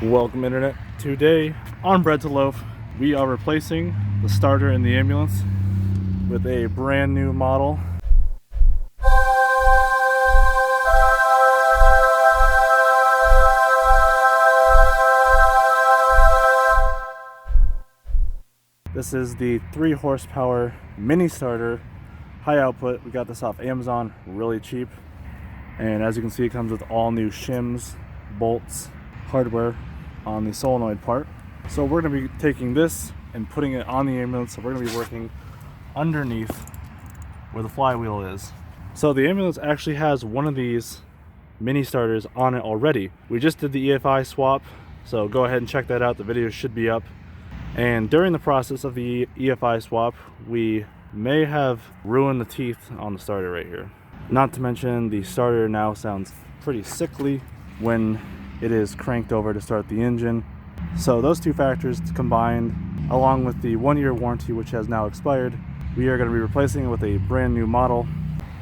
Welcome Internet. Today on Bread to Loaf, we are replacing the starter in the ambulance with a brand new model. This is the 3 horsepower mini starter, high output. We got this off Amazon, really cheap. And as you can see, it comes with all new shims, bolts, hardware on the solenoid part. So we're going to be taking this and putting it on the ambulance. So we're going to be working underneath where the flywheel is. So the ambulance actually has one of these mini starters on it already. We just did the EFI swap, so go ahead and check that out. The video should be up. And during the process of the EFI swap, we may have ruined the teeth on the starter right here. Not to mention, the starter now sounds pretty sickly when it is cranked over to start the engine. So those two factors combined, along with the 1-year warranty which has now expired, we are going to be replacing it with a brand new model.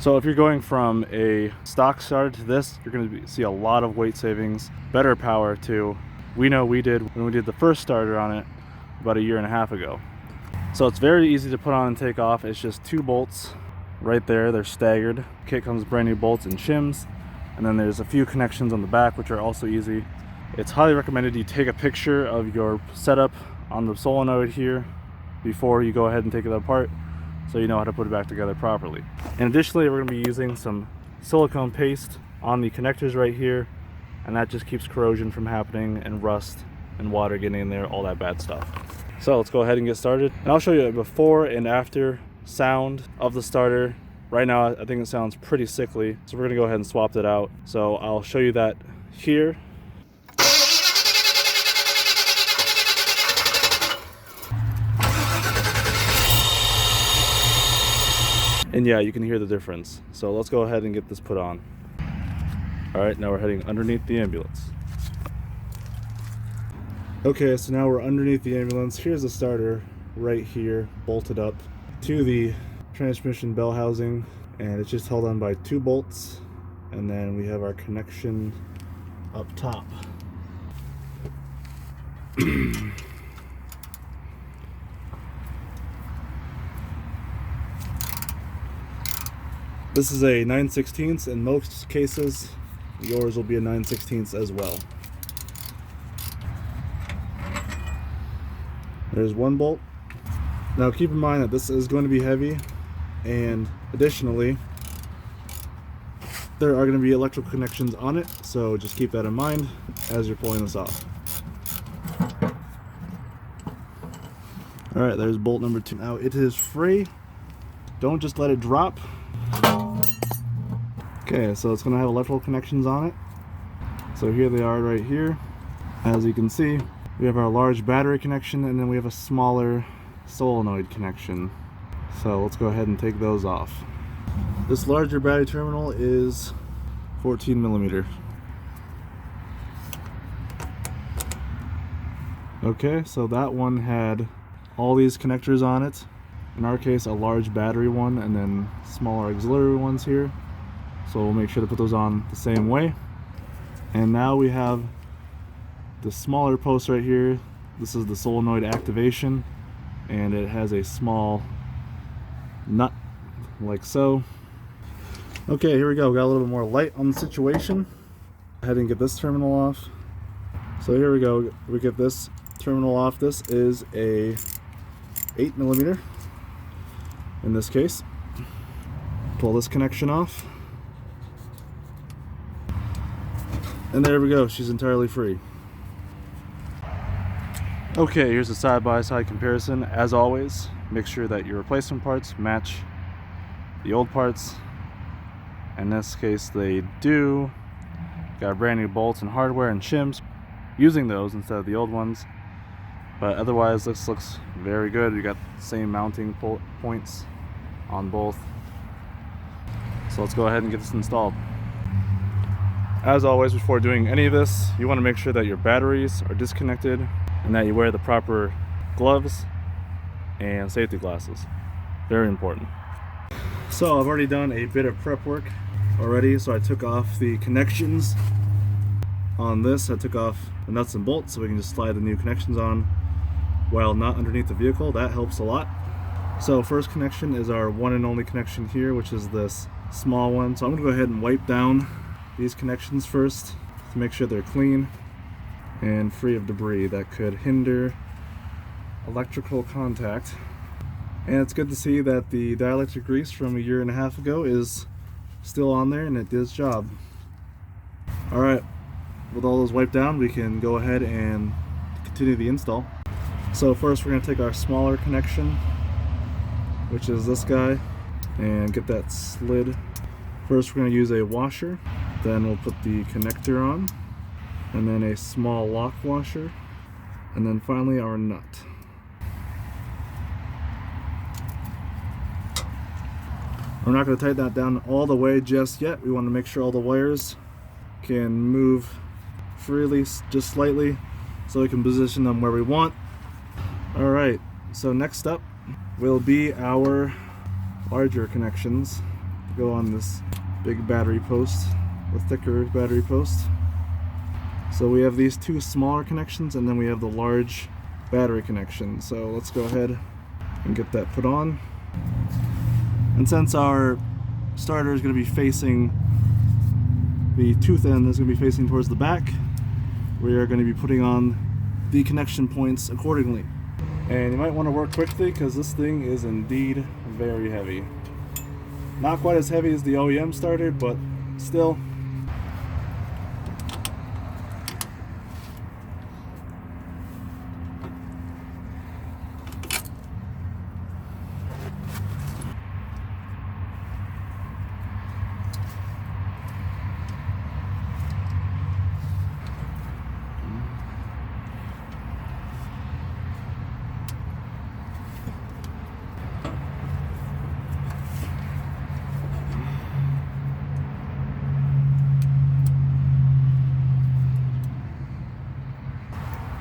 So if you're going from a stock starter to this, you're going to see a lot of weight savings, better power too. We know we did when we did the first starter on it about 1.5 years ago. So it's very easy to put on and take off. It's just 2 bolts right there. They're staggered. Kit comes with brand new bolts and shims. And then there's a few connections on the back which are also easy. It's highly recommended you take a picture of your setup on the solenoid here before you go ahead and take it apart, so you know how to put it back together properly. And additionally, we're going to be using some silicone paste on the connectors right here, and that just keeps corrosion from happening and rust and water getting in there, all that bad stuff. So let's go ahead and get started, and I'll show you a before and after sound of the starter. Right now I think it sounds pretty sickly, so we're gonna go ahead and swap that out. So I'll show you that here. And yeah, you can hear the difference. So let's go ahead and get this put on. All right, now we're heading underneath the ambulance. Okay, so now we're underneath the ambulance. Here's the starter right here, bolted up to the transmission bell housing, and it's just held on by 2 bolts, and then we have our connection up top. This is a 9/16. In most cases, yours will be a 9/16 as well. There's 1 bolt. Now keep in mind that this is going to be heavy, and additionally there are going to be electrical connections on it, so just keep that in mind as you're pulling this off. Alright, there's bolt number 2. Now it is free. Don't just let it drop. Okay, so it's going to have electrical connections on it. So here they are right here. As you can see, we have our large battery connection, and then we have a smaller solenoid connection. So let's go ahead and take those off. This larger battery terminal is 14mm. Okay, so that one had all these connectors on it. In our case, a large battery one and then smaller auxiliary ones here. So we'll make sure to put those on the same way. And now we have the smaller post right here. This is the solenoid activation, and it has a small nut like so. Okay, here we go. Got a little bit more light on the situation. Go ahead and get this terminal off. So here we go. We get this terminal off. This is a 8mm in this case. Pull this connection off. And there we go. She's entirely free. Okay, here's a side-by-side comparison. As always, make sure that your replacement parts match the old parts. In this case, they do. Got brand new bolts and hardware and shims, using those instead of the old ones. But otherwise, this looks very good. You got the same mounting points on both. So let's go ahead and get this installed. As always, before doing any of this, you want to make sure that your batteries are disconnected and that you wear the proper gloves and safety glasses. Very important. So I've already done a bit of prep work already, so I took off the connections On this, I took off the nuts and bolts so we can just slide the new connections on while not underneath the vehicle. That helps a lot. So first connection is our one and only connection here, which is this small one. So I'm gonna go ahead and wipe down these connections first to make sure they're clean and free of debris that could hinder electrical contact. And it's good to see that the dielectric grease from 1.5 years ago is still on there and it did its job. Alright, with all those wiped down, we can go ahead and continue the install. So first we're going to take our smaller connection, which is this guy, and get that slid. First we're going to use a washer, then we'll put the connector on, and then a small lock washer, and then finally our nut. We're not going to tighten that down all the way just yet. We want to make sure all the wires can move freely, just slightly, so we can position them where we want. Alright, so next up will be our larger connections to go on this big battery post, the thicker battery post. So we have these two smaller connections and then we have the large battery connection. So let's go ahead and get that put on. And since our starter is going to be facing, the tooth end is going to be facing towards the back, we are going to be putting on the connection points accordingly. And you might want to work quickly because this thing is indeed very heavy. Not quite as heavy as the OEM starter, but still.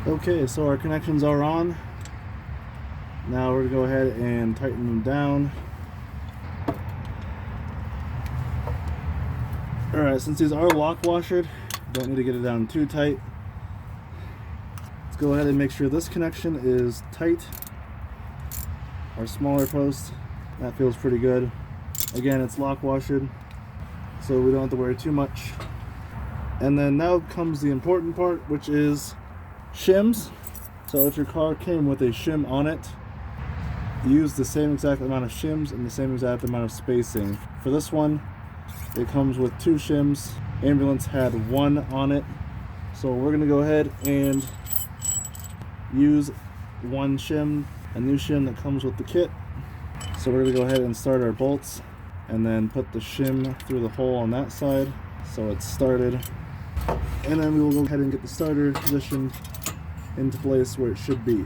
Okay, so our connections are on. Now we're going to go ahead and tighten them down. Alright, since these are lock washered, don't need to get it down too tight. Let's go ahead and make sure this connection is tight. Our smaller post, that feels pretty good. Again, it's lock washered, so we don't have to worry too much. And then now comes the important part, which is shims. So if your car came with a shim on it, use the same exact amount of shims and the same exact amount of spacing. For this one, it comes with 2 shims. Ambulance had 1 on it, so we're gonna go ahead and use 1 shim, a new shim that comes with the kit. So we're gonna go ahead and start our bolts and then put the shim through the hole on that side so it's started, and then we will go ahead and get the starter positioned into place where it should be.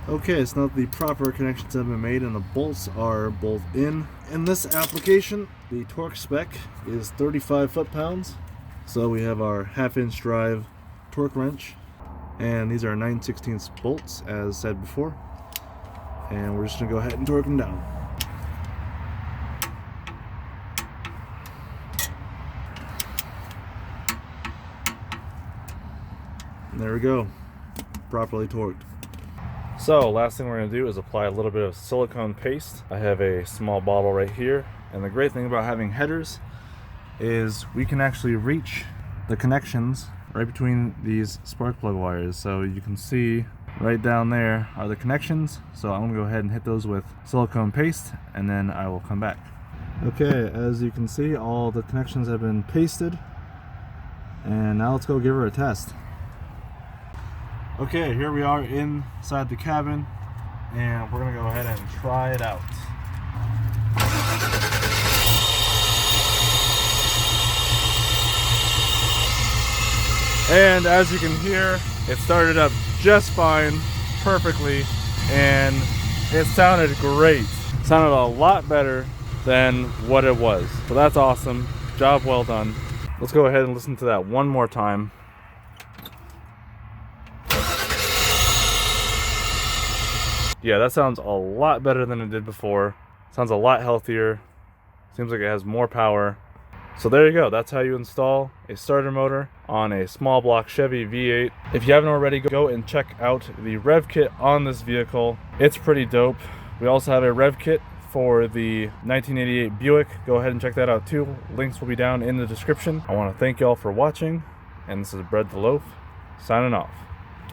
Okay, so now the proper connections have been made and the bolts are both in this application, the torque spec is 35 foot-pounds. So we have our 1/2-inch drive torque wrench, and these are 9/16 bolts as said before. And we're just going to go ahead and torque them down. And there we go, properly torqued. So last thing we're going to do is apply a little bit of silicone paste. I have a small bottle right here, and the great thing about having headers is we can actually reach the connections right between these spark plug wires. So you can see right down there are the connections. So I'm gonna go ahead and hit those with silicone paste, and then I will come back. Okay, as you can see, all the connections have been pasted, and now let's go give her a test. Okay, here we are inside the cabin, and we're gonna go ahead and try it out. And as you can hear, it started up just fine, perfectly, and it sounded great. It sounded a lot better than what it was. So that's awesome. Job well done. Let's go ahead and listen to that one more time. Yeah, that sounds a lot better than it did before. Sounds a lot healthier. Seems like it has more power. So there you go. That's how you install a starter motor on a small block Chevy V8. If you haven't already, go and check out the rev kit on this vehicle. It's pretty dope. We also have a rev kit for the 1988 Buick. Go ahead and check that out too. Links will be down in the description. I want to thank y'all for watching, and this is Bread the Loaf, signing off.